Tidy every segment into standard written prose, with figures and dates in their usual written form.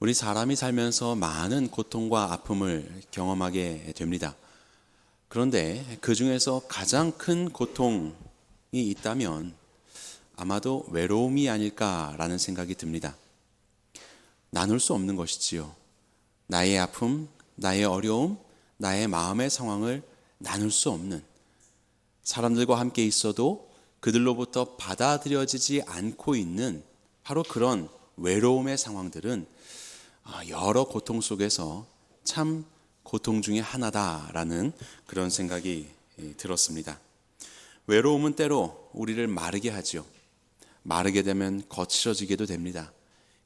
우리 사람이 살면서 많은 고통과 아픔을 경험하게 됩니다. 그런데 그 중에서 가장 큰 고통이 있다면 아마도 외로움이 아닐까라는 생각이 듭니다. 나눌 수 없는 것이지요. 나의 아픔, 나의 어려움, 나의 마음의 상황을 나눌 수 없는, 사람들과 함께 있어도 그들로부터 받아들여지지 않고 있는 바로 그런 외로움의 상황들은 여러 고통 속에서 참 고통 중에 하나다라는 그런 생각이 들었습니다. 외로움은 때로 우리를 마르게 하죠. 마르게 되면 거칠어지게도 됩니다.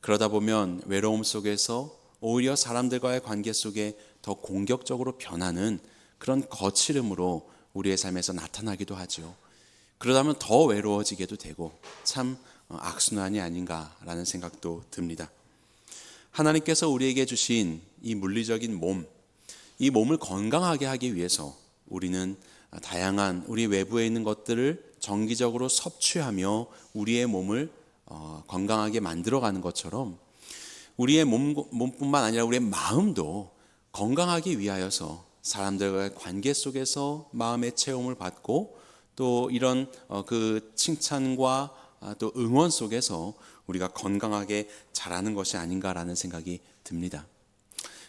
그러다 보면 외로움 속에서 오히려 사람들과의 관계 속에 더 공격적으로 변하는 그런 거칠음으로 우리의 삶에서 나타나기도 하죠. 그러다 보면 더 외로워지게도 되고 참 악순환이 아닌가라는 생각도 듭니다. 하나님께서 우리에게 주신 이 물리적인 몸, 이 몸을 건강하게 하기 위해서 우리는 다양한 우리 외부에 있는 것들을 정기적으로 섭취하며 우리의 몸을 건강하게 만들어가는 것처럼 우리의 몸뿐만 아니라 우리의 마음도 건강하기 위하여서 사람들과의 관계 속에서 마음의 체험을 받고 또 이런 그 칭찬과 또 응원 속에서 우리가 건강하게 자라는 것이 아닌가라는 생각이 듭니다.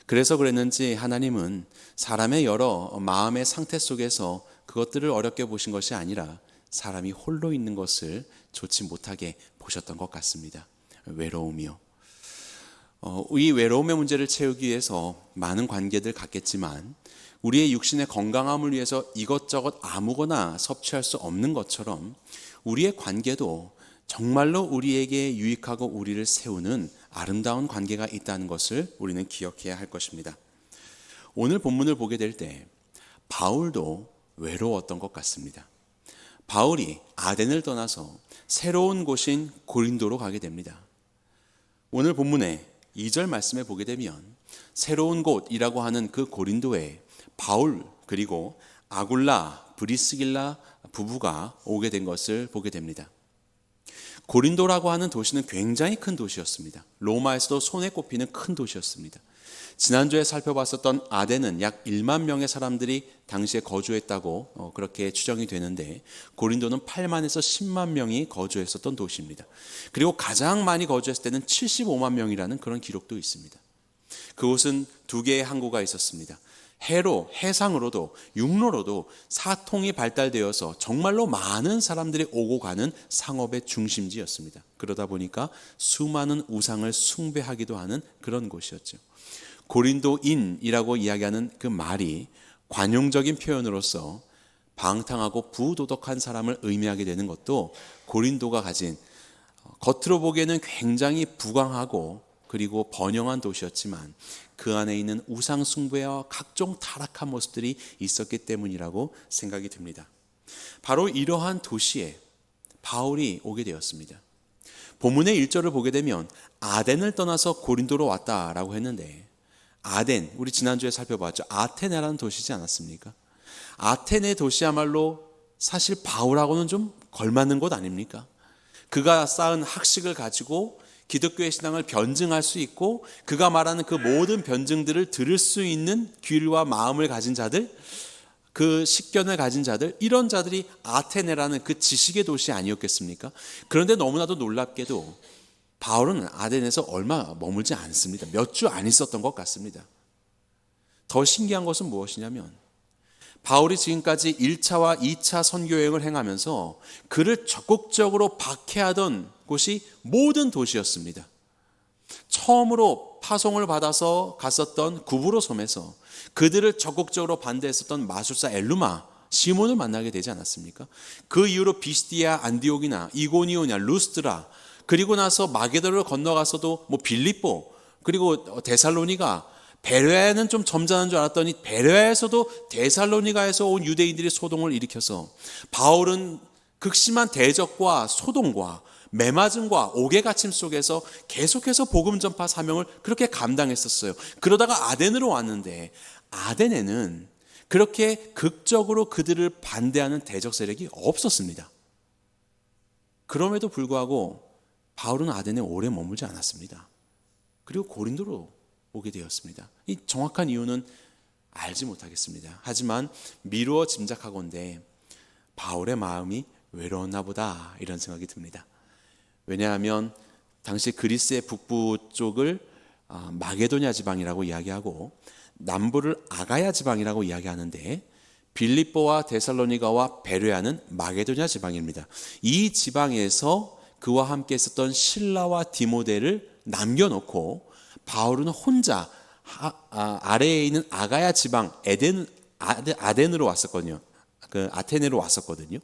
그래서 그랬는지 하나님은 사람의 여러 마음의 상태 속에서 그것들을 어렵게 보신 것이 아니라 사람이 홀로 있는 것을 좋지 못하게 보셨던 것 같습니다. 외로움이요. 이 외로움의 문제를 채우기 위해서 많은 관계들 갖겠지만 우리의 육신의 건강함을 위해서 이것저것 아무거나 섭취할 수 없는 것처럼 우리의 관계도 정말로 우리에게 유익하고 우리를 세우는 아름다운 관계가 있다는 것을 우리는 기억해야 할 것입니다. 오늘 본문을 보게 될 때 바울도 외로웠던 것 같습니다. 바울이 아덴을 떠나서 새로운 곳인 고린도로 가게 됩니다. 오늘 본문의 2절 말씀에 보게 되면 새로운 곳이라고 하는 그 고린도에 바울 그리고 아굴라, 브리스길라 부부가 오게 된 것을 보게 됩니다. 고린도라고 하는 도시는 굉장히 큰 도시였습니다. 로마에서도 손에 꼽히는 큰 도시였습니다. 지난주에 살펴봤었던 아덴은 약 1만 명의 사람들이 당시에 거주했다고 그렇게 추정이 되는데 고린도는 8만에서 10만 명이 거주했었던 도시입니다. 그리고 가장 많이 거주했을 때는 75만 명이라는 그런 기록도 있습니다. 그곳은 두 개의 항구가 있었습니다. 해로, 해상으로도 육로로도 사통이 발달되어서 정말로 많은 사람들이 오고 가는 상업의 중심지였습니다. 그러다 보니까 수많은 우상을 숭배하기도 하는 그런 곳이었죠. 고린도인이라고 이야기하는 그 말이 관용적인 표현으로서 방탕하고 부도덕한 사람을 의미하게 되는 것도 고린도가 가진 겉으로 보기에는 굉장히 부강하고 그리고 번영한 도시였지만 그 안에 있는 우상 숭배와 각종 타락한 모습들이 있었기 때문이라고 생각이 듭니다. 바로 이러한 도시에 바울이 오게 되었습니다. 본문의 1절을 보게 되면 아덴을 떠나서 고린도로 왔다라고 했는데 아덴, 우리 지난주에 살펴봤죠. 아테네라는 도시지 않았습니까? 아테네 도시야말로 사실 바울하고는 좀 걸맞는 곳 아닙니까? 그가 쌓은 학식을 가지고 기독교의 신앙을 변증할 수 있고 그가 말하는 그 모든 변증들을 들을 수 있는 귀와 마음을 가진 자들, 그 식견을 가진 자들, 이런 자들이 아테네라는 그 지식의 도시 아니었겠습니까? 그런데 너무나도 놀랍게도 바울은 아덴에서 얼마 머물지 않습니다. 몇 주 안 있었던 것 같습니다. 더 신기한 것은 무엇이냐면 바울이 지금까지 1차와 2차 선교 여행을 행하면서 그를 적극적으로 박해하던 곳이 모든 도시였습니다. 처음으로 파송을 받아서 갔었던 구브로 섬에서 그들을 적극적으로 반대했었던 마술사 엘루마, 시몬을 만나게 되지 않았습니까? 그 이후로 비스디아, 안디옥이나 이고니오냐, 루스드라, 그리고 나서 마게도를 건너가서도 빌립보, 그리고 데살로니가, 베레아는 좀 점잖은 줄 알았더니 베레아에서도 데살로니가에서 온 유대인들이 소동을 일으켜서 바울은 극심한 대적과 소동과 매맞음과 옥의 갇힘 속에서 계속해서 복음 전파 사명을 그렇게 감당했었어요. 그러다가 아덴으로 왔는데 아덴에는 그렇게 극적으로 그들을 반대하는 대적 세력이 없었습니다. 그럼에도 불구하고 바울은 아덴에 오래 머물지 않았습니다. 그리고 고린도로 오게 되었습니다. 이 정확한 이유는 알지 못하겠습니다. 하지만 미루어 짐작하건대 바울의 마음이 외로웠나 보다 이런 생각이 듭니다. 왜냐하면 당시 그리스의 북부 쪽을 마게도냐 지방이라고 이야기하고 남부를 아가야 지방이라고 이야기하는데 빌립보와 데살로니가와 베레아는 마게도냐 지방입니다. 이 지방에서 그와 함께 있었던 실라와 디모데를 남겨놓고 바울은 혼자 아래에 있는 아가야 지방 아덴으로 왔었거든요. 그 아테네로 왔었거든요.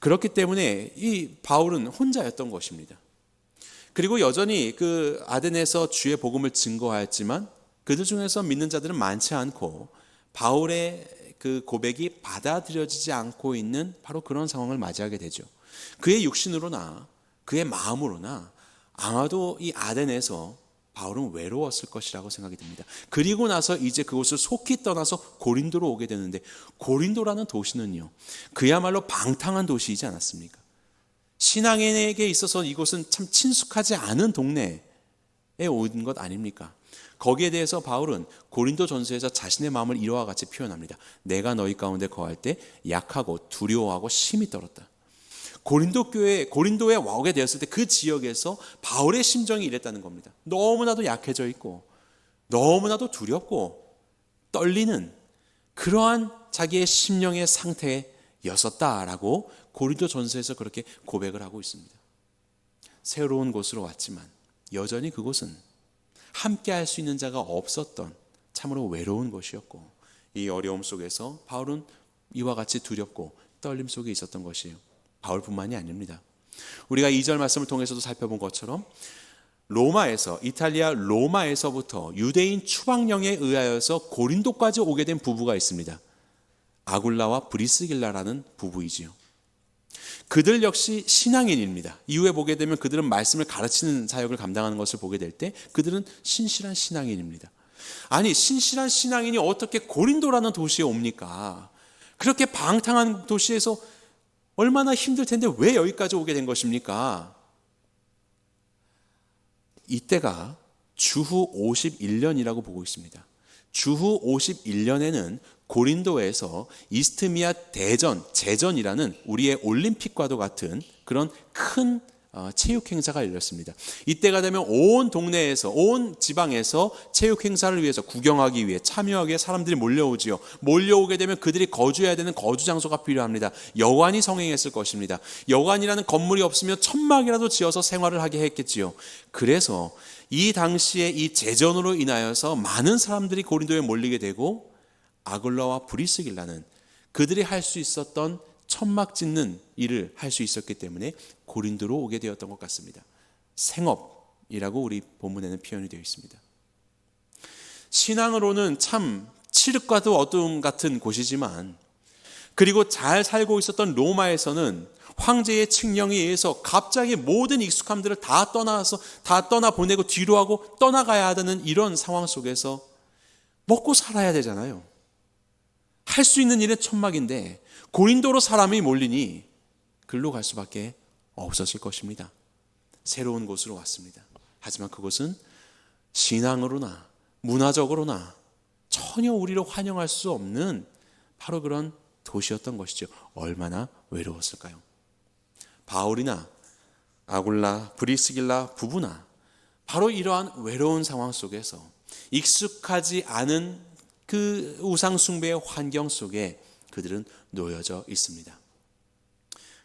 그렇기 때문에 이 바울은 혼자였던 것입니다. 그리고 여전히 그 아덴에서 주의 복음을 증거하였지만 그들 중에서 믿는 자들은 많지 않고 바울의 그 고백이 받아들여지지 않고 있는 바로 그런 상황을 맞이하게 되죠. 그의 육신으로나 그의 마음으로나 아마도 이 아덴에서 바울은 외로웠을 것이라고 생각이 듭니다. 그리고 나서 이제 그곳을 속히 떠나서 고린도로 오게 되는데 고린도라는 도시는요, 그야말로 방탕한 도시이지 않았습니까? 신앙인에게 있어서 이곳은 참 친숙하지 않은 동네에 온 것 아닙니까? 거기에 대해서 바울은 고린도 전서에서 자신의 마음을 이와 같이 표현합니다. 내가 너희 가운데 거할 때 약하고 두려워하고 심히 떨었다. 고린도에 오게 되었을 때 그 지역에서 바울의 심정이 이랬다는 겁니다. 너무나도 약해져 있고 너무나도 두렵고 떨리는 그러한 자기의 심령의 상태였었다라고 고린도 전서에서 그렇게 고백을 하고 있습니다. 새로운 곳으로 왔지만 여전히 그곳은 함께 할 수 있는 자가 없었던 참으로 외로운 곳이었고 이 어려움 속에서 바울은 이와 같이 두렵고 떨림 속에 있었던 것이에요. 바울뿐만이 아닙니다. 우리가 2절 말씀을 통해서도 살펴본 것처럼 이탈리아 로마에서부터 유대인 추방령에 의하여서 고린도까지 오게 된 부부가 있습니다. 아굴라와 브리스길라라는 부부이지요. 그들 역시 신앙인입니다. 이후에 보게 되면 그들은 말씀을 가르치는 사역을 감당하는 것을 보게 될 때 그들은 신실한 신앙인입니다. 아니, 신실한 신앙인이 어떻게 고린도라는 도시에 옵니까? 그렇게 방탕한 도시에서 얼마나 힘들 텐데 왜 여기까지 오게 된 것입니까? 이때가 주후 51년이라고 보고 있습니다. 주후 51년에는 고린도에서 이스트미아 제전이라는 우리의 올림픽과도 같은 그런 큰 체육 행사가 열렸습니다. 이때가 되면 온 동네에서 온 지방에서 체육 행사를 위해서 구경하기 위해 참여하기 위해 사람들이 몰려오지요. 몰려오게 되면 그들이 거주해야 되는 거주 장소가 필요합니다. 여관이 성행했을 것입니다. 여관이라는 건물이 없으면 천막이라도 지어서 생활을 하게 했겠지요. 그래서 이 당시에 이 제전으로 인하여서 많은 사람들이 고린도에 몰리게 되고 아굴라와 브리스길라는 그들이 할 수 있었던 천막 짓는 일을 할 수 있었기 때문에 고린도로 오게 되었던 것 같습니다. 생업이라고 우리 본문에는 표현이 되어 있습니다. 신앙으로는 참 칠흑과도 어둠 같은 곳이지만 그리고 잘 살고 있었던 로마에서는 황제의 칙령에 의해서 갑자기 모든 익숙함들을 다 떠나 보내고 뒤로 하고 떠나가야 하는 이런 상황 속에서 먹고 살아야 되잖아요. 할 수 있는 일은 천막인데 고린도로 사람이 몰리니 글로 갈 수밖에 없었을 것입니다. 새로운 곳으로 왔습니다. 하지만 그곳은 신앙으로나 문화적으로나 전혀 우리를 환영할 수 없는 바로 그런 도시였던 것이죠. 얼마나 외로웠을까요? 바울이나 아굴라, 브리스길라 부부나 바로 이러한 외로운 상황 속에서 익숙하지 않은 그 우상 숭배의 환경 속에 그들은 놓여져 있습니다.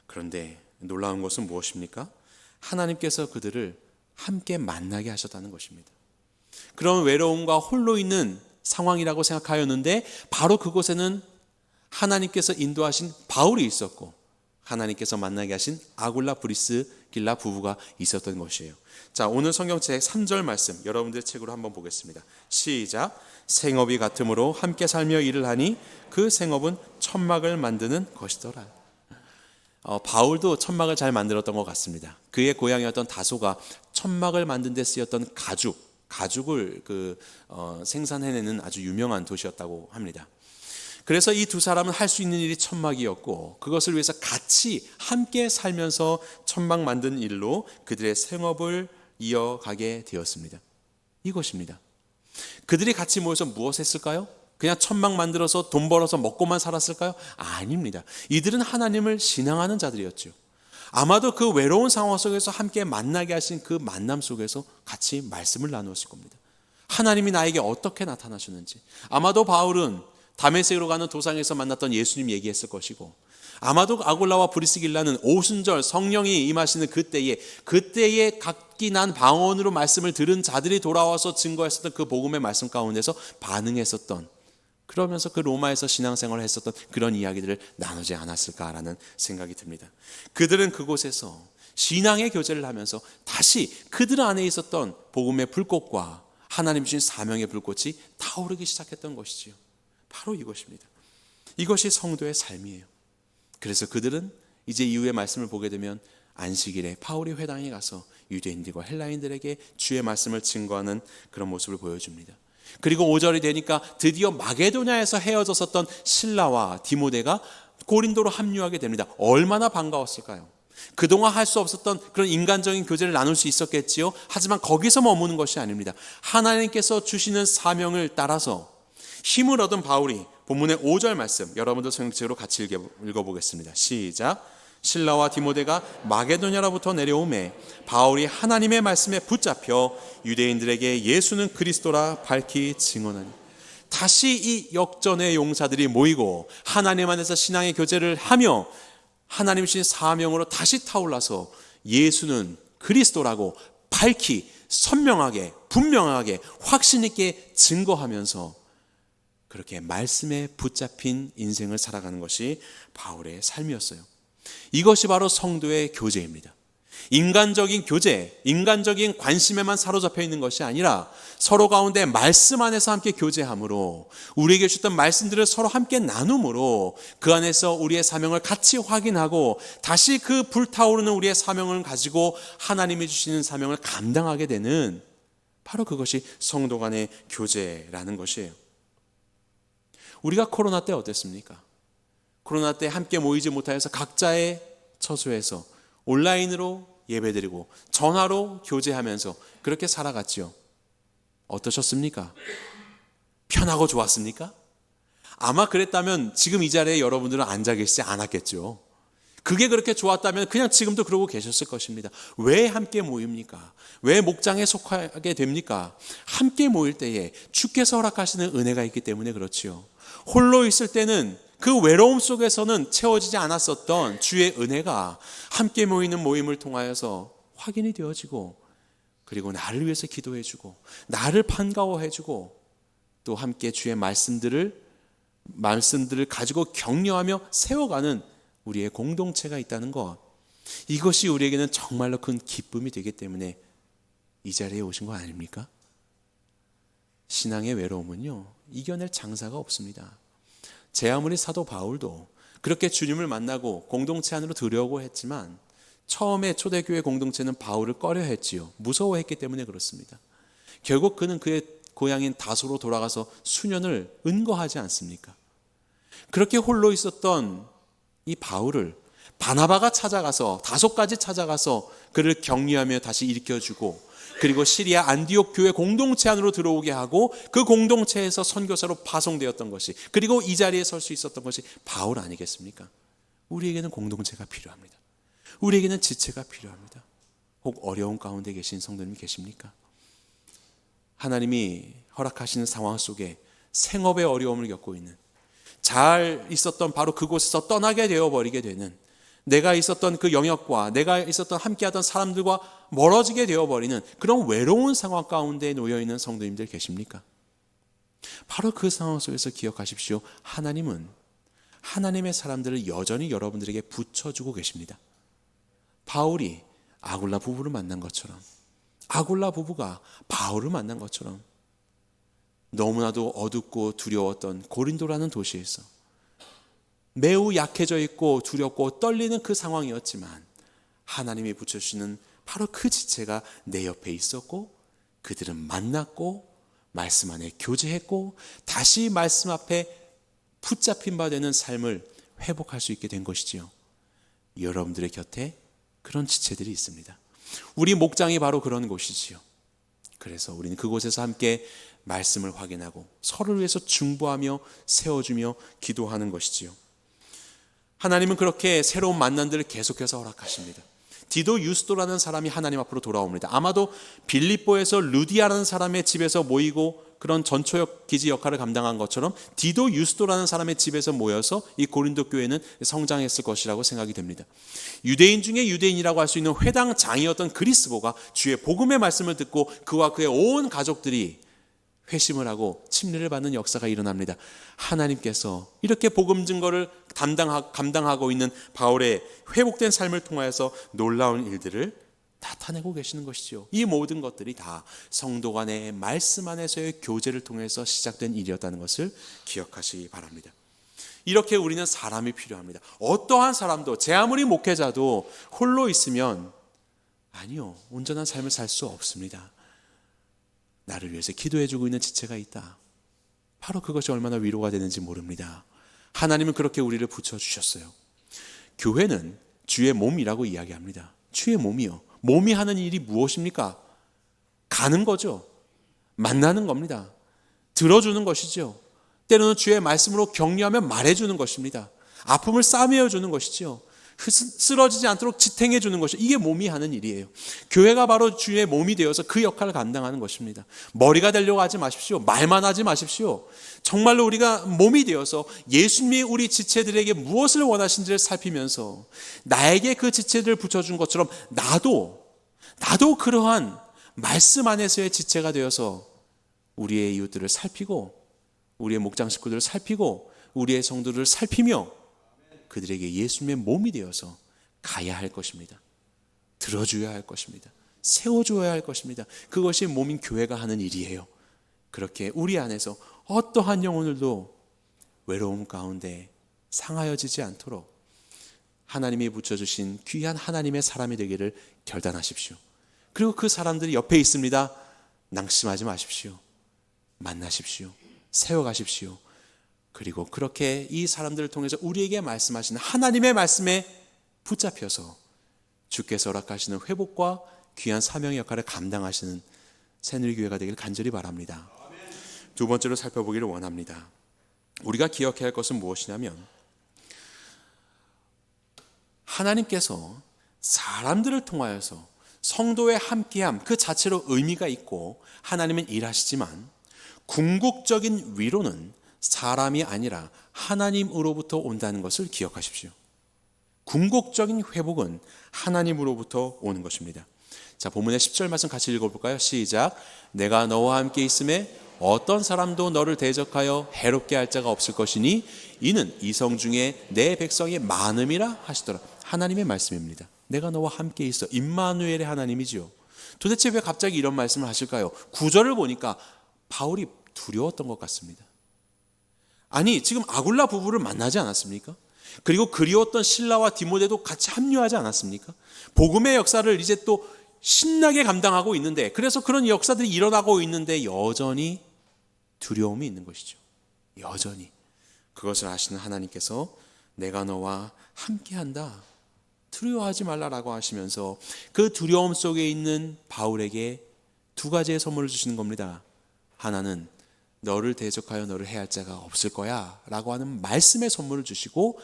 그런데 놀라운 것은 무엇입니까? 하나님께서 그들을 함께 만나게 하셨다는 것입니다. 그런 외로움과 홀로 있는 상황이라고 생각하였는데 바로 그곳에는 하나님께서 인도하신 바울이 있었고 하나님께서 만나게 하신 아굴라 브리스길라 부부가 있었던 것이에요. 자, 오늘 성경책 3절 말씀 여러분들의 책으로 한번 보겠습니다. 시작. 생업이 같으므로 함께 살며 일을 하니 그 생업은 천막을 만드는 것이더라. 바울도 천막을 잘 만들었던 것 같습니다. 그의 고향이었던 다소가 천막을 만든 데 쓰였던 가죽을 생산해내는 아주 유명한 도시였다고 합니다. 그래서 이 두 사람은 할 수 있는 일이 천막이었고 그것을 위해서 같이 함께 살면서 천막 만든 일로 그들의 생업을 이어가게 되었습니다. 이것입니다. 그들이 같이 모여서 무엇을 했을까요? 그냥 천막 만들어서 돈 벌어서 먹고만 살았을까요? 아닙니다. 이들은 하나님을 신앙하는 자들이었죠. 아마도 그 외로운 상황 속에서 함께 만나게 하신 그 만남 속에서 같이 말씀을 나누었을 겁니다. 하나님이 나에게 어떻게 나타나셨는지. 아마도 바울은 다메섹으로 가는 도상에서 만났던 예수님 얘기했을 것이고, 아마도 아굴라와 브리스길라는 오순절 성령이 임하시는 그때에 각기 난 방언으로 말씀을 들은 자들이 돌아와서 증거했었던 그 복음의 말씀 가운데서 반응했었던, 그러면서 그 로마에서 신앙생활을 했었던 그런 이야기들을 나누지 않았을까라는 생각이 듭니다. 그들은 그곳에서 신앙의 교제를 하면서 다시 그들 안에 있었던 복음의 불꽃과 하나님 주신 사명의 불꽃이 타오르기 시작했던 것이지요. 바로 이것입니다. 이것이 성도의 삶이에요. 그래서 그들은 이제 이후의 말씀을 보게 되면 안식일에 바울이 회당에 가서 유대인들과 헬라인들에게 주의 말씀을 증거하는 그런 모습을 보여줍니다. 그리고 5절이 되니까 드디어 마게도냐에서 헤어졌었던 실라와 디모데가 고린도로 합류하게 됩니다. 얼마나 반가웠을까요? 그동안 할 수 없었던 그런 인간적인 교제를 나눌 수 있었겠지요. 하지만 거기서 머무는 것이 아닙니다. 하나님께서 주시는 사명을 따라서 힘을 얻은 바울이 본문의 5절 말씀, 여러분도 성경책으로 같이 읽어보겠습니다. 시작. 실라와 디모데가 마게도냐로부터 내려오매 바울이 하나님의 말씀에 붙잡혀 유대인들에게 예수는 그리스도라 밝히 증언하니. 다시 이 역전의 용사들이 모이고 하나님 안에서 신앙의 교제를 하며 하나님 주신 사명으로 다시 타올라서 예수는 그리스도라고 밝히 선명하게 분명하게 확신 있게 증거하면서 그렇게 말씀에 붙잡힌 인생을 살아가는 것이 바울의 삶이었어요. 이것이 바로 성도의 교제입니다. 인간적인 교제, 인간적인 관심에만 사로잡혀 있는 것이 아니라 서로 가운데 말씀 안에서 함께 교제함으로, 우리에게 주셨던 말씀들을 서로 함께 나눔으로 그 안에서 우리의 사명을 같이 확인하고 다시 그 불타오르는 우리의 사명을 가지고 하나님이 주시는 사명을 감당하게 되는, 바로 그것이 성도 간의 교제라는 것이에요. 우리가 코로나 때 어땠습니까? 코로나 때 함께 모이지 못하여서 각자의 처소에서 온라인으로 예배드리고 전화로 교제하면서 그렇게 살아갔지요. 어떠셨습니까? 편하고 좋았습니까? 아마 그랬다면 지금 이 자리에 여러분들은 앉아 계시지 않았겠죠. 그게 그렇게 좋았다면 그냥 지금도 그러고 계셨을 것입니다. 왜 함께 모입니까? 왜 목장에 속하게 됩니까? 함께 모일 때에 주께서 허락하시는 은혜가 있기 때문에 그렇지요. 홀로 있을 때는 그 외로움 속에서는 채워지지 않았었던 주의 은혜가 함께 모이는 모임을 통하여서 확인이 되어지고, 그리고 나를 위해서 기도해주고 나를 반가워해주고 또 함께 주의 말씀들을 가지고 격려하며 세워가는 우리의 공동체가 있다는 것, 이것이 우리에게는 정말로 큰 기쁨이 되기 때문에 이 자리에 오신 거 아닙니까? 신앙의 외로움은요, 이겨낼 장사가 없습니다. 제 아무리 사도 바울도 그렇게 주님을 만나고 공동체 안으로 들여오고 했지만 처음에 초대교회 공동체는 바울을 꺼려했지요. 무서워했기 때문에 그렇습니다. 결국 그는 그의 고향인 다소로 돌아가서 수년을 은거하지 않습니까? 그렇게 홀로 있었던 이 바울을 바나바가 찾아가서, 다소까지 찾아가서 그를 격려하며 다시 일으켜주고, 그리고 시리아 안디옥 교회 공동체 안으로 들어오게 하고 그 공동체에서 선교사로 파송되었던 것이, 그리고 이 자리에 설 수 있었던 것이 바울 아니겠습니까? 우리에게는 공동체가 필요합니다. 우리에게는 지체가 필요합니다. 혹 어려운 가운데 계신 성도님이 계십니까? 하나님이 허락하시는 상황 속에 생업의 어려움을 겪고 있는, 잘 있었던 바로 그곳에서 떠나게 되어버리게 되는, 내가 있었던 그 영역과 내가 있었던 함께하던 사람들과 멀어지게 되어버리는 그런 외로운 상황 가운데 놓여있는 성도님들 계십니까? 바로 그 상황 속에서 기억하십시오. 하나님은 하나님의 사람들을 여전히 여러분들에게 붙여주고 계십니다. 바울이 아굴라 부부를 만난 것처럼, 아굴라 부부가 바울을 만난 것처럼, 너무나도 어둡고 두려웠던 고린도라는 도시에서 매우 약해져 있고 두렵고 떨리는 그 상황이었지만 하나님이 붙여주시는 바로 그 지체가 내 옆에 있었고, 그들은 만났고 말씀 안에 교제했고 다시 말씀 앞에 붙잡힌 바 되는 삶을 회복할 수 있게 된 것이지요. 여러분들의 곁에 그런 지체들이 있습니다. 우리 목장이 바로 그런 곳이지요. 그래서 우리는 그곳에서 함께 말씀을 확인하고 서로를 위해서 중보하며 세워주며 기도하는 것이지요. 하나님은 그렇게 새로운 만남들을 계속해서 허락하십니다. 디도 유스도라는 사람이 하나님 앞으로 돌아옵니다. 아마도 빌립보에서 루디아라는 사람의 집에서 모이고 그런 전초역 기지 역할을 감당한 것처럼 디도 유스도라는 사람의 집에서 모여서 이 고린도 교회는 성장했을 것이라고 생각이 됩니다. 유대인 중에 유대인이라고 할 수 있는 회당장이었던 그리스보가 주의 복음의 말씀을 듣고 그와 그의 온 가족들이 회심을 하고 침례를 받는 역사가 일어납니다. 하나님께서 이렇게 복음 증거를 감당하고 있는 바울의 회복된 삶을 통하여서 놀라운 일들을 나타내고 계시는 것이죠. 이 모든 것들이 다 성도 간의 말씀 안에서의 교제를 통해서 시작된 일이었다는 것을 기억하시기 바랍니다. 이렇게 우리는 사람이 필요합니다. 어떠한 사람도, 제 아무리 목회자도 홀로 있으면 아니요, 온전한 삶을 살 수 없습니다. 나를 위해서 기도해주고 있는 지체가 있다. 바로 그것이 얼마나 위로가 되는지 모릅니다. 하나님은 그렇게 우리를 붙여주셨어요. 교회는 주의 몸이라고 이야기합니다. 주의 몸이요. 몸이 하는 일이 무엇입니까? 가는 거죠. 만나는 겁니다. 들어주는 것이죠. 때로는 주의 말씀으로 격려하며 말해주는 것입니다. 아픔을 싸매어 주는 것이죠. 쓰러지지 않도록 지탱해 주는 것이, 이게 몸이 하는 일이에요. 교회가 바로 주의 몸이 되어서 그 역할을 감당하는 것입니다. 머리가 되려고 하지 마십시오. 말만 하지 마십시오. 정말로 우리가 몸이 되어서 예수님이 우리 지체들에게 무엇을 원하신지를 살피면서 나에게 그 지체들을 붙여준 것처럼 나도 그러한 말씀 안에서의 지체가 되어서 우리의 이웃들을 살피고 우리의 목장 식구들을 살피고 우리의 성도들을 살피며 그들에게 예수님의 몸이 되어서 가야 할 것입니다. 들어줘야 할 것입니다. 세워줘야 할 것입니다. 그것이 몸인 교회가 하는 일이에요. 그렇게 우리 안에서 어떠한 영혼들도 외로움 가운데 상하여지지 않도록 하나님이 붙여주신 귀한 하나님의 사람이 되기를 결단하십시오. 그리고 그 사람들이 옆에 있습니다. 낙심하지 마십시오. 만나십시오. 세워가십시오. 그리고 그렇게 이 사람들을 통해서 우리에게 말씀하시는 하나님의 말씀에 붙잡혀서 주께서 허락하시는 회복과 귀한 사명의 역할을 감당하시는 새누리교회가 되길 간절히 바랍니다. 두 번째로 살펴보기를 원합니다. 우리가 기억해야 할 것은 무엇이냐면 하나님께서 사람들을 통하여서 성도의 함께함 그 자체로 의미가 있고 하나님은 일하시지만 궁극적인 위로는 사람이 아니라 하나님으로부터 온다는 것을 기억하십시오. 궁극적인 회복은 하나님으로부터 오는 것입니다. 자, 본문의 10절 말씀 같이 읽어볼까요? 시작. 내가 너와 함께 있음에 어떤 사람도 너를 대적하여 해롭게 할 자가 없을 것이니 이는 이성 중에 내 백성이 많음이라 하시더라. 하나님의 말씀입니다. 내가 너와 함께 있어. 임마누엘의 하나님이지요. 도대체 왜 갑자기 이런 말씀을 하실까요? 9절을 보니까 바울이 두려웠던 것 같습니다. 아니, 지금 아굴라 부부를 만나지 않았습니까? 그리고 그리웠던 실라와 디모데도 같이 합류하지 않았습니까? 복음의 역사를 이제 또 신나게 감당하고 있는데, 그래서 그런 역사들이 일어나고 있는데 여전히 두려움이 있는 것이죠. 여전히. 그것을 아시는 하나님께서 내가 너와 함께한다. 두려워하지 말라라고 하시면서 그 두려움 속에 있는 바울에게 두 가지의 선물을 주시는 겁니다. 하나는 너를 대적하여 너를 해할 자가 없을 거야 라고 하는 말씀의 선물을 주시고,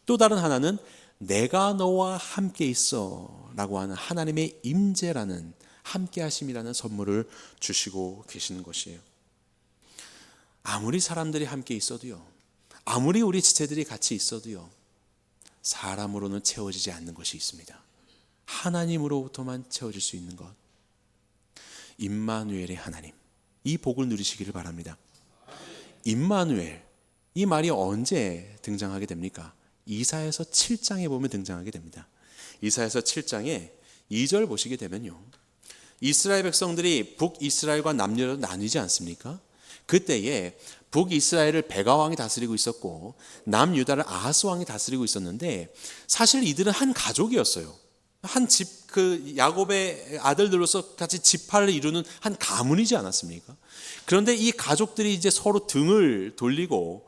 또 다른 하나는 내가 너와 함께 있어 라고 하는 하나님의 임재라는 함께 하심이라는 선물을 주시고 계시는 것이에요. 아무리 사람들이 함께 있어도요, 아무리 우리 지체들이 같이 있어도요, 사람으로는 채워지지 않는 것이 있습니다. 하나님으로부터만 채워질 수 있는 것, 임마누엘의 하나님, 이 복을 누리시기를 바랍니다. 임마누엘, 이 말이 언제 등장하게 됩니까? 이사야서 7장에 보면 등장하게 됩니다. 이사야서 7장에 2절 보시게 되면요, 이스라엘 백성들이 북이스라엘과 남유다로 나뉘지 않습니까? 그때에 북이스라엘을 베가 왕이 다스리고 있었고 남유다를 아하스 왕이 다스리고 있었는데, 사실 이들은 한 가족이었어요. 한 집, 그 야곱의 아들들로서 같이 지파를 이루는 한 가문이지 않았습니까? 그런데 이 가족들이 이제 서로 등을 돌리고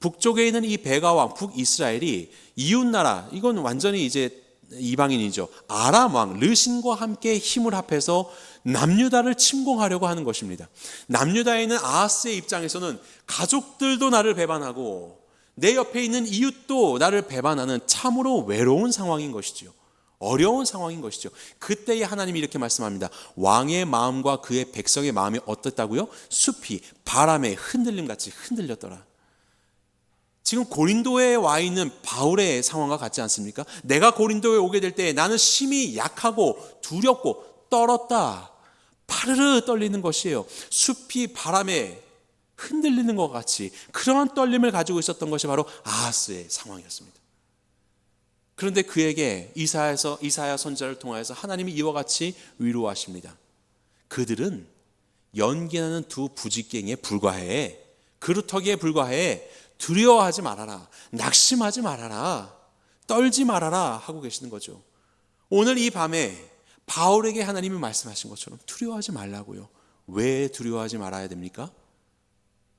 북쪽에 있는 이 베가 왕 북이스라엘이 이웃나라, 이건 완전히 이제 이방인이죠. 아람 왕 르신과 함께 힘을 합해서 남유다를 침공하려고 하는 것입니다. 남유다에 있는 아하스의 입장에서는 가족들도 나를 배반하고 내 옆에 있는 이웃도 나를 배반하는 참으로 외로운 상황인 것이지요. 어려운 상황인 것이죠. 그때에 하나님이 이렇게 말씀합니다. 왕의 마음과 그의 백성의 마음이 어떻다고요? 숲이 바람에 흔들림같이 흔들렸더라. 지금 고린도에 와 있는 바울의 상황과 같지 않습니까? 내가 고린도에 오게 될 때 나는 심히 약하고 두렵고 떨었다. 파르르 떨리는 것이에요. 숲이 바람에 흔들리는 것 같이 그러한 떨림을 가지고 있었던 것이 바로 아하스의 상황이었습니다. 그런데 그에게 이사야 선지자를 통하여서 하나님이 이와 같이 위로하십니다. 그들은 연기나는 두 부직갱이에 불과해, 그루터기에 불과해. 두려워하지 말아라, 낙심하지 말아라, 떨지 말아라 하고 계시는 거죠. 오늘 이 밤에 바울에게 하나님이 말씀하신 것처럼 두려워하지 말라고요. 왜 두려워하지 말아야 됩니까?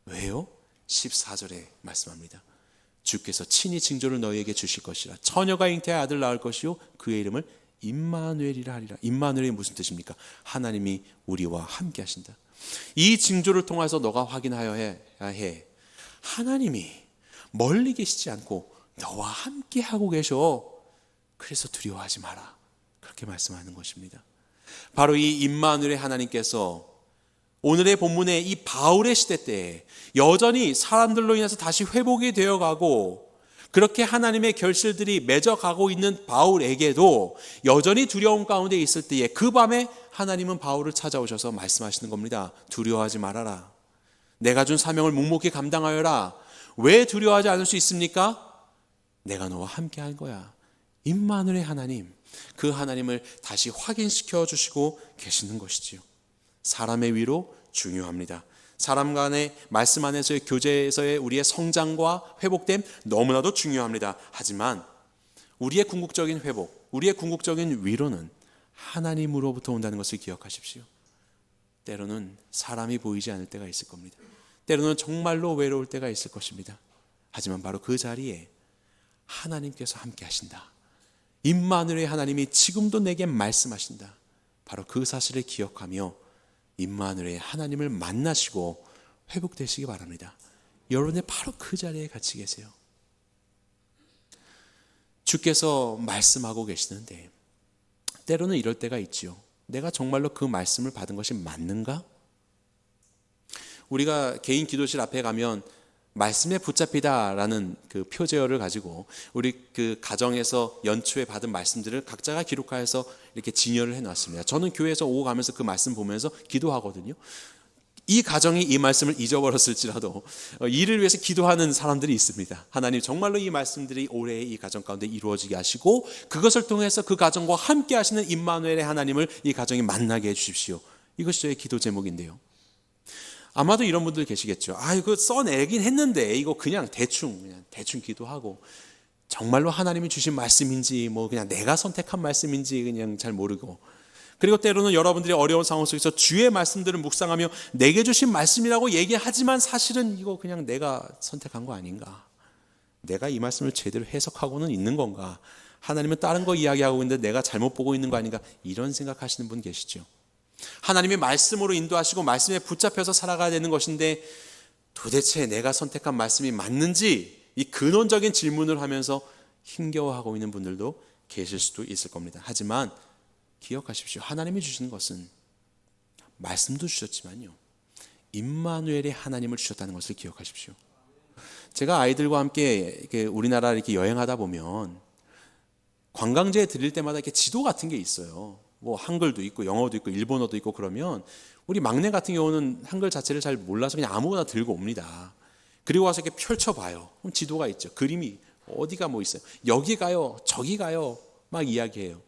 왜요? 14절에 말씀합니다. 주께서 친히 징조를 너희에게 주실 것이라. 처녀가 잉태하여 아들 낳을 것이요 그의 이름을 임마누엘이라 하리라. 임마누엘이 무슨 뜻입니까? 하나님이 우리와 함께 하신다. 이 징조를 통해서 너가 확인하여야 해. 하나님이 멀리 계시지 않고 너와 함께 하고 계셔. 그래서 두려워하지 마라. 그렇게 말씀하는 것입니다. 바로 이 임마누엘의 하나님께서 오늘의 본문의 이 바울의 시대 때 여전히 사람들로 인해서 다시 회복이 되어가고 그렇게 하나님의 결실들이 맺어가고 있는 바울에게도 여전히 두려움 가운데 있을 때에 그 밤에 하나님은 바울을 찾아오셔서 말씀하시는 겁니다. 두려워하지 말아라. 내가 준 사명을 묵묵히 감당하여라. 왜 두려워하지 않을 수 있습니까? 내가 너와 함께 할 거야. 임마누엘의 하나님, 그 하나님을 다시 확인시켜 주시고 계시는 것이지요. 사람의 위로 중요합니다. 사람 간의 말씀 안에서의 교제에서의 우리의 성장과 회복됨 너무나도 중요합니다. 하지만 우리의 궁극적인 회복, 우리의 궁극적인 위로는 하나님으로부터 온다는 것을 기억하십시오. 때로는 사람이 보이지 않을 때가 있을 겁니다. 때로는 정말로 외로울 때가 있을 것입니다. 하지만 바로 그 자리에 하나님께서 함께 하신다. 임마누엘의 하나님이 지금도 내게 말씀하신다. 바로 그 사실을 기억하며 임마누엘의 하나님을 만나시고 회복되시기 바랍니다. 여러분의 바로 그 자리에 같이 계세요. 주께서 말씀하고 계시는데 때로는 이럴 때가 있지요. 내가 정말로 그 말씀을 받은 것이 맞는가? 우리가 개인 기도실 앞에 가면 말씀에 붙잡히다라는 그 표제어를 가지고 우리 그 가정에서 연초에 받은 말씀들을 각자가 기록하여서 이렇게 진열을 해놨습니다. 저는 교회에서 오고 가면서 그 말씀 보면서 기도하거든요. 이 가정이 이 말씀을 잊어버렸을지라도 이를 위해서 기도하는 사람들이 있습니다. 하나님 정말로 이 말씀들이 올해 이 가정 가운데 이루어지게 하시고 그것을 통해서 그 가정과 함께 하시는 임마누엘의 하나님을 이 가정이 만나게 해주십시오. 이것이 저의 기도 제목인데요. 아마도 이런 분들 계시겠죠. 이거 써내긴 했는데 이거 그냥 대충 기도하고 정말로 하나님이 주신 말씀인지 뭐 그냥 내가 선택한 말씀인지 그냥 잘 모르고, 그리고 때로는 여러분들이 어려운 상황 속에서 주의 말씀들을 묵상하며 내게 주신 말씀이라고 얘기하지만 사실은 이거 그냥 내가 선택한 거 아닌가? 내가 이 말씀을 제대로 해석하고는 있는 건가? 하나님은 다른 거 이야기하고 있는데 내가 잘못 보고 있는 거 아닌가? 이런 생각하시는 분 계시죠. 하나님의 말씀으로 인도하시고 말씀에 붙잡혀서 살아가야 되는 것인데 도대체 내가 선택한 말씀이 맞는지 이 근원적인 질문을 하면서 힘겨워하고 있는 분들도 계실 수도 있을 겁니다. 하지만 기억하십시오. 하나님이 주시는 것은 말씀도 주셨지만요, 임마누엘의 하나님을 주셨다는 것을 기억하십시오. 제가 아이들과 함께 우리나라 이렇게 여행하다 보면 관광지에 들릴 때마다 이렇게 지도 같은 게 있어요. 뭐 한글도 있고 영어도 있고 일본어도 있고 그러면 우리 막내 같은 경우는 한글 자체를 잘 몰라서 그냥 아무거나 들고 옵니다. 그리고 와서 이렇게 펼쳐봐요. 그럼 지도가 있죠. 그림이 어디가 뭐 있어요. 여기 가요, 저기 가요, 막 이야기해요.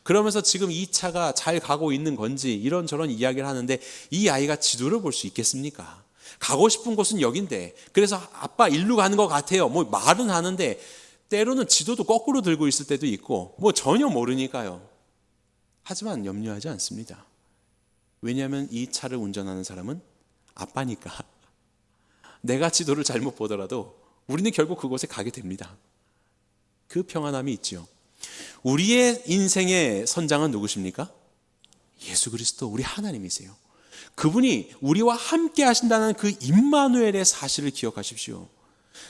그러면서 지금 이 차가 잘 가고 있는 건지 이런저런 이야기를 하는데 이 아이가 지도를 볼 수 있겠습니까? 가고 싶은 곳은 여긴데 그래서 아빠 일로 가는 것 같아요. 뭐 말은 하는데 때로는 지도도 거꾸로 들고 있을 때도 있고 뭐 전혀 모르니까요. 하지만 염려하지 않습니다. 왜냐하면 이 차를 운전하는 사람은 아빠니까. 내가 지도를 잘못 보더라도 우리는 결국 그곳에 가게 됩니다. 그 평안함이 있죠. 우리의 인생의 선장은 누구십니까? 예수 그리스도 우리 하나님이세요. 그분이 우리와 함께 하신다는 그 임마누엘의 사실을 기억하십시오.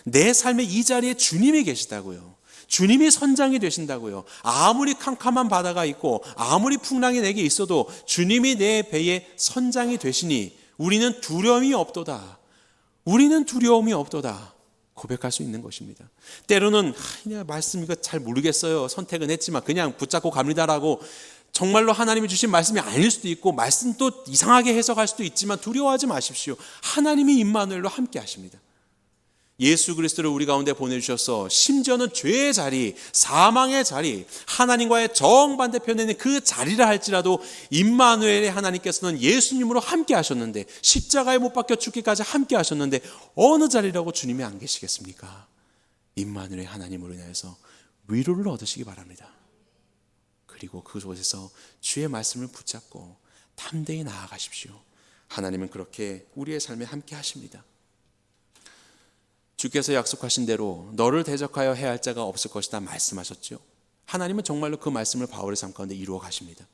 내 삶의 이 자리에 주님이 계시다고요. 주님이 선장이 되신다고요. 아무리 캄캄한 바다가 있고 아무리 풍랑이 내게 있어도 주님이 내 배의 선장이 되시니 우리는 두려움이 없도다. 우리는 두려움이 없도다. 고백할 수 있는 것입니다. 때로는 그냥 말씀 이거 잘 모르겠어요. 선택은 했지만 그냥 붙잡고 갑니다라고 정말로 하나님이 주신 말씀이 아닐 수도 있고 말씀 또 이상하게 해석할 수도 있지만 두려워하지 마십시오. 하나님이 임마누엘로 함께 하십니다. 예수 그리스도를 우리 가운데 보내주셔서 심지어는 죄의 자리, 사망의 자리, 하나님과의 정반대편에 있는 그 자리라 할지라도 임마누엘의 하나님께서는 예수님으로 함께 하셨는데 십자가에 못 박혀 죽기까지 함께 하셨는데 어느 자리라고 주님이 안 계시겠습니까? 임마누엘의 하나님으로 인하여서 위로를 얻으시기 바랍니다. 그리고 그곳에서 주의 말씀을 붙잡고 담대히 나아가십시오. 하나님은 그렇게 우리의 삶에 함께 하십니다. 주께서 약속하신 대로 너를 대적하여 해할 자가 없을 것이다 말씀하셨죠. 하나님은 정말로 그 말씀을 바울의 삶 가운데 이루어 가십니다.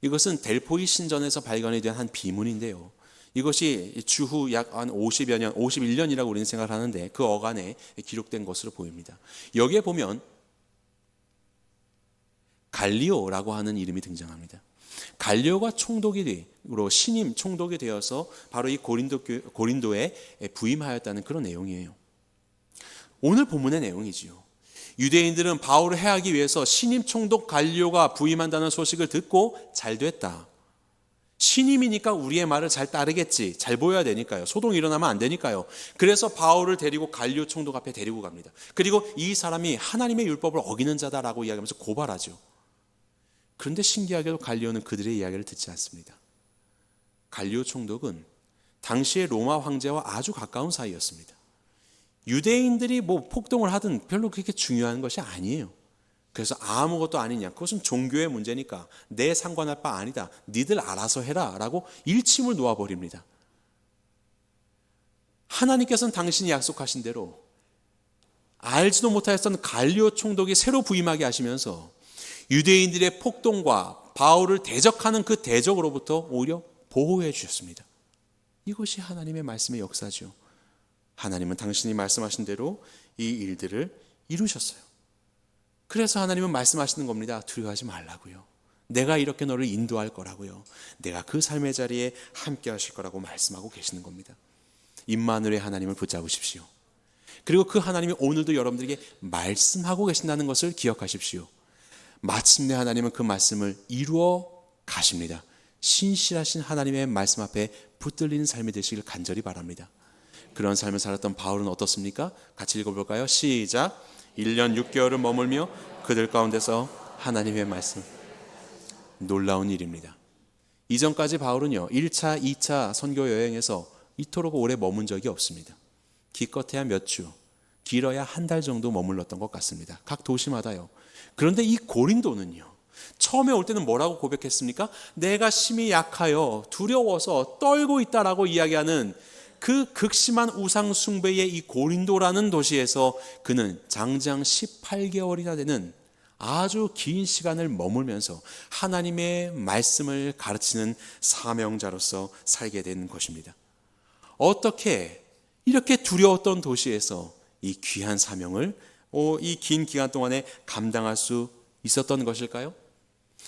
이것은 델포이 신전에서 발견이 된 한 비문인데요. 이것이 주후 약 한 50여 년, 51년이라고 우리는 생각을 하는데 그 어간에 기록된 것으로 보입니다. 여기에 보면 갈리오라고 하는 이름이 등장합니다. 갈리오가 총독으로 신임 총독이 되어서 바로 이 고린도에 부임하였다는 그런 내용이에요. 오늘 본문의 내용이지요. 유대인들은 바울을 해하기 위해서 신임 총독 갈리오가 부임한다는 소식을 듣고 잘 됐다. 신임이니까 우리의 말을 잘 따르겠지. 잘 보여야 되니까요. 소동이 일어나면 안 되니까요. 그래서 바울을 데리고 갈리오 총독 앞에 데리고 갑니다. 그리고 이 사람이 하나님의 율법을 어기는 자다라고 이야기하면서 고발하죠. 그런데 신기하게도 갈리오는 그들의 이야기를 듣지 않습니다. 갈리오 총독은 당시의 로마 황제와 아주 가까운 사이였습니다. 유대인들이 폭동을 하든 별로 그렇게 중요한 것이 아니에요. 그래서 아무것도 아니냐, 그것은 종교의 문제니까 내 상관할 바 아니다, 니들 알아서 해라 라고 일침을 놓아버립니다. 하나님께서는 당신이 약속하신 대로 알지도 못하였던 갈리오 총독이 새로 부임하게 하시면서 유대인들의 폭동과 바울을 대적하는 그 대적으로부터 오히려 보호해 주셨습니다. 이것이 하나님의 말씀의 역사죠. 하나님은 당신이 말씀하신 대로 이 일들을 이루셨어요. 그래서 하나님은 말씀하시는 겁니다. 두려워하지 말라고요. 내가 이렇게 너를 인도할 거라고요. 내가 그 삶의 자리에 함께 하실 거라고 말씀하고 계시는 겁니다. 임마누엘의 하나님을 붙잡으십시오. 그리고 그 하나님이 오늘도 여러분들에게 말씀하고 계신다는 것을 기억하십시오. 마침내 하나님은 그 말씀을 이루어 가십니다. 신실하신 하나님의 말씀 앞에 붙들리는 삶이 되시길 간절히 바랍니다. 그런 삶을 살았던 바울은 어떻습니까? 같이 읽어볼까요? 시작. 1년 6개월을 머물며 그들 가운데서 하나님의 말씀. 놀라운 일입니다. 이전까지 바울은요 1차, 2차 선교 여행에서 이토록 오래 머문 적이 없습니다. 기껏해야 몇 주, 길어야 한 달 정도 머물렀던 것 같습니다. 각 도시마다요. 그런데 이 고린도는요, 처음에 올 때는 뭐라고 고백했습니까? 내가 심히 약하여 두려워서 떨고 있다라고 이야기하는 그 극심한 우상 숭배의 이 고린도라는 도시에서 그는 장장 18개월이나 되는 아주 긴 시간을 머물면서 하나님의 말씀을 가르치는 사명자로서 살게 된 것입니다. 어떻게 이렇게 두려웠던 도시에서 이 귀한 사명을 이 긴 기간 동안에 감당할 수 있었던 것일까요?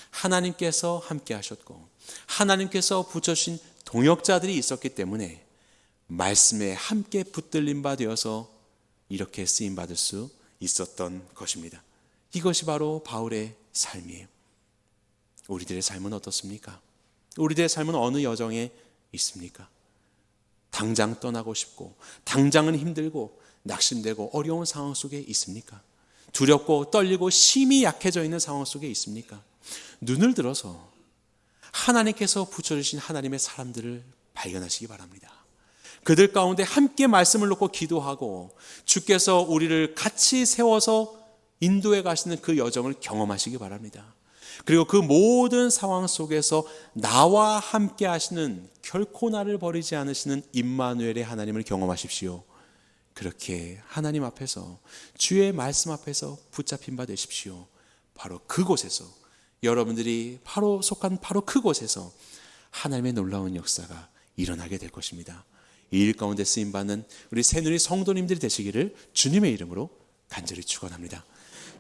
하나님께서 함께 하셨고 하나님께서 붙여주신 동역자들이 있었기 때문에 말씀에 함께 붙들림 바 되어서 이렇게 쓰임받을 수 있었던 것입니다. 이것이 바로 바울의 삶이에요. 우리들의 삶은 어떻습니까? 우리들의 삶은 어느 여정에 있습니까? 당장 떠나고 싶고 당장은 힘들고 낙심되고 어려운 상황 속에 있습니까? 두렵고 떨리고 심히 약해져 있는 상황 속에 있습니까? 눈을 들어서 하나님께서 붙여주신 하나님의 사람들을 발견하시기 바랍니다. 그들 가운데 함께 말씀을 놓고 기도하고 주께서 우리를 같이 세워서 인도해 가시는 그 여정을 경험하시기 바랍니다. 그리고 그 모든 상황 속에서 나와 함께 하시는, 결코 나를 버리지 않으시는 임마누엘의 하나님을 경험하십시오. 그렇게 하나님 앞에서, 주의 말씀 앞에서 붙잡힌 바 되십시오. 바로 그곳에서 여러분들이 바로 속한 바로 그곳에서 하나님의 놀라운 역사가 일어나게 될 것입니다. 이 일 가운데 쓰임받는 우리 새누리 성도님들이 되시기를 주님의 이름으로 간절히 축원합니다.